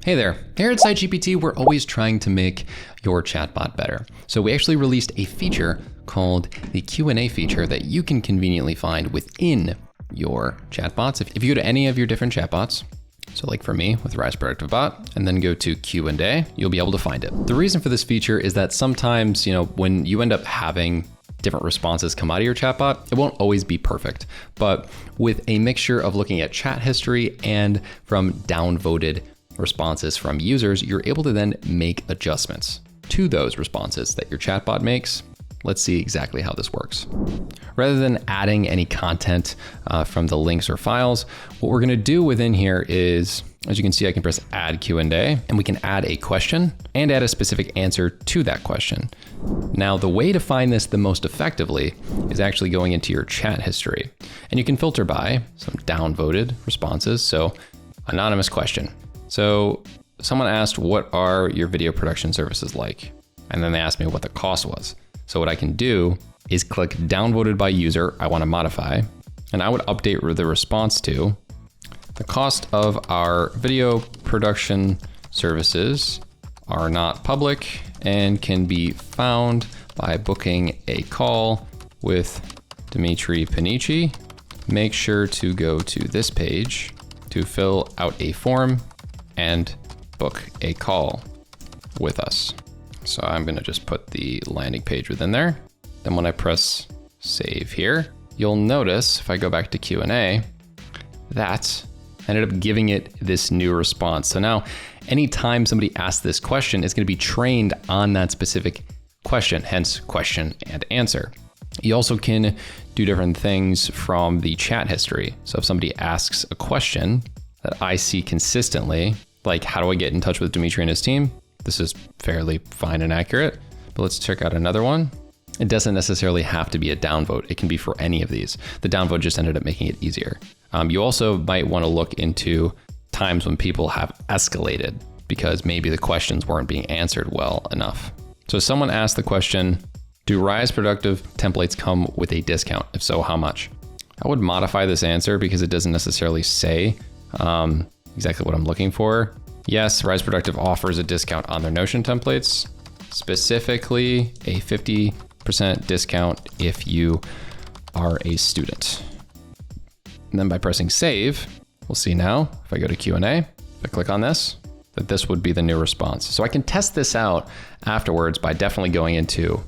Hey there. Here at SiteGPT, we're always trying to make your chatbot better. So we actually released a feature called the Q&A feature that you can conveniently find within your chatbots. If you go to any of your different chatbots, so like for me with Rise Productive Bot, and then go to Q&A, you'll be able to find it. The reason for this feature is that sometimes, when you end up having different responses come out of your chatbot, it won't always be perfect. But with a mixture of looking at chat history and from downvoted responses from users, you're able to then make adjustments to those responses that your chatbot makes. Let's see exactly how this works. Rather than adding any content from the links or files, what we're gonna do within here is, as you can see, I can press add Q&A and we can add a question and add a specific answer to that question. Now, the way to find this the most effectively is actually going into your chat history, and you can filter by some downvoted responses. So anonymous question. So someone asked, what are your video production services like? And then they asked me what the cost was. So what I can do is click downvoted by user I want to modify, and I would update the response to the cost of our video production services are not public and can be found by booking a call with Dimitri Panici. Make sure to go to this page to fill out a form and book a call with us. So I'm gonna just put the landing page within there. Then when I press save here, you'll notice if I go back to Q&A, that ended up giving it this new response. So now anytime somebody asks this question, it's gonna be trained on that specific question, hence question and answer. You also can do different things from the chat history. So if somebody asks a question that I see consistently, like how do I get in touch with Dimitri and his team? This is fairly fine and accurate, but let's check out another one. It doesn't necessarily have to be a downvote. It can be for any of these. The downvote just ended up making it easier. You also might want to look into times when people have escalated because maybe the questions weren't being answered well enough. So someone asked the question, do Rise Productive templates come with a discount? If so, how much? I would modify this answer because it doesn't necessarily say exactly what I'm looking for. Yes, Rise Productive offers a discount on their Notion templates, specifically a 50% discount if you are a student. And then by pressing save, we'll see now, if I go to Q&A, if I click on this, that this would be the new response. So I can test this out afterwards by definitely going into.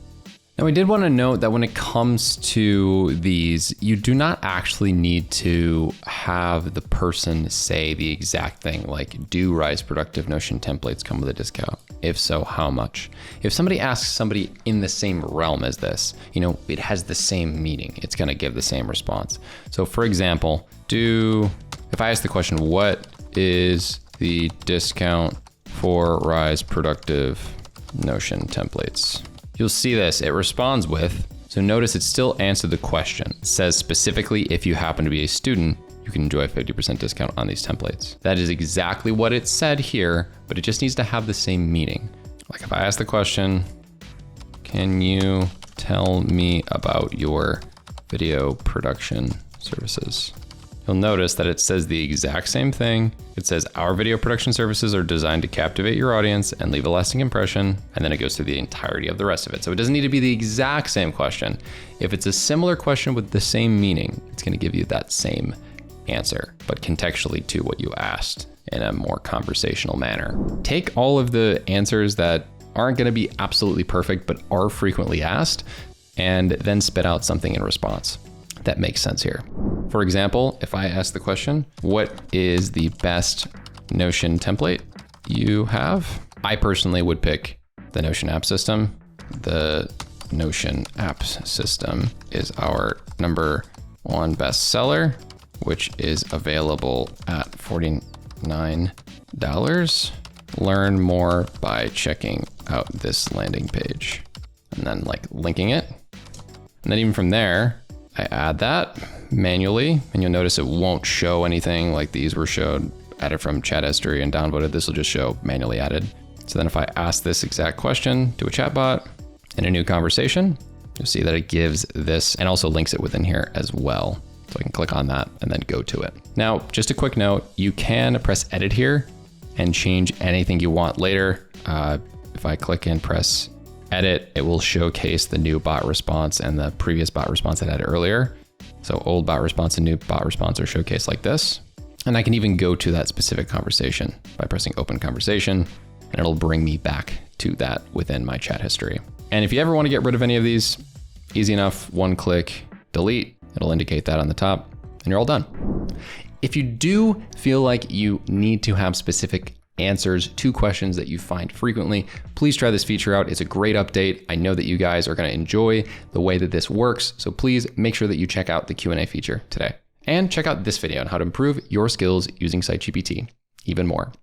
Now, we did want to note that when it comes to these, you do not actually need to have the person say the exact thing, like, do Rise Productive Notion templates come with a discount? If so, how much? If somebody asks somebody in the same realm as this, it has the same meaning, it's going to give the same response. So for example, if I ask the question, what is the discount for Rise Productive Notion templates? You'll see this, it responds with, so notice it still answered the question. It says specifically, if you happen to be a student, you can enjoy a 50% discount on these templates. That is exactly what it said here, but it just needs to have the same meaning. Like if I ask the question, can you tell me about your video production services? You'll notice that it says the exact same thing. It says our video production services are designed to captivate your audience and leave a lasting impression. And then it goes through the entirety of the rest of it. So it doesn't need to be the exact same question. If it's a similar question with the same meaning, it's gonna give you that same answer, but contextually to what you asked in a more conversational manner. Take all of the answers that aren't gonna be absolutely perfect, but are frequently asked, and then spit out something in response that makes sense here. For example, if I ask the question, what is the best Notion template you have? I personally would pick the Notion app system. The Notion apps system is our #1 bestseller, which is available at $49. Learn more by checking out this landing page. And then linking it. And then even from there, I add that manually, and you'll notice it won't show anything like these were added from chat history and downvoted. This will just show manually added. So then if I ask this exact question to a chatbot in a new conversation, you'll see that it gives this and also links it within here as well. So I can click on that and then go to it. Now, just a quick note, you can press edit here and change anything you want later. If I click and press edit, it will showcase the new bot response and the previous bot response I had earlier. So old bot response and new bot response are showcased like this. And I can even go to that specific conversation by pressing open conversation, and it'll bring me back to that within my chat history. And if you ever want to get rid of any of these, easy enough, one click, delete, it'll indicate that on the top, and you're all done. If you do feel like you need to have specific answers to questions that you find frequently, please try this feature out. It's a great update. I know that you guys are going to enjoy the way that this works. So please make sure that you check out the Q&A feature today. And check out this video on how to improve your skills using SiteGPT even more.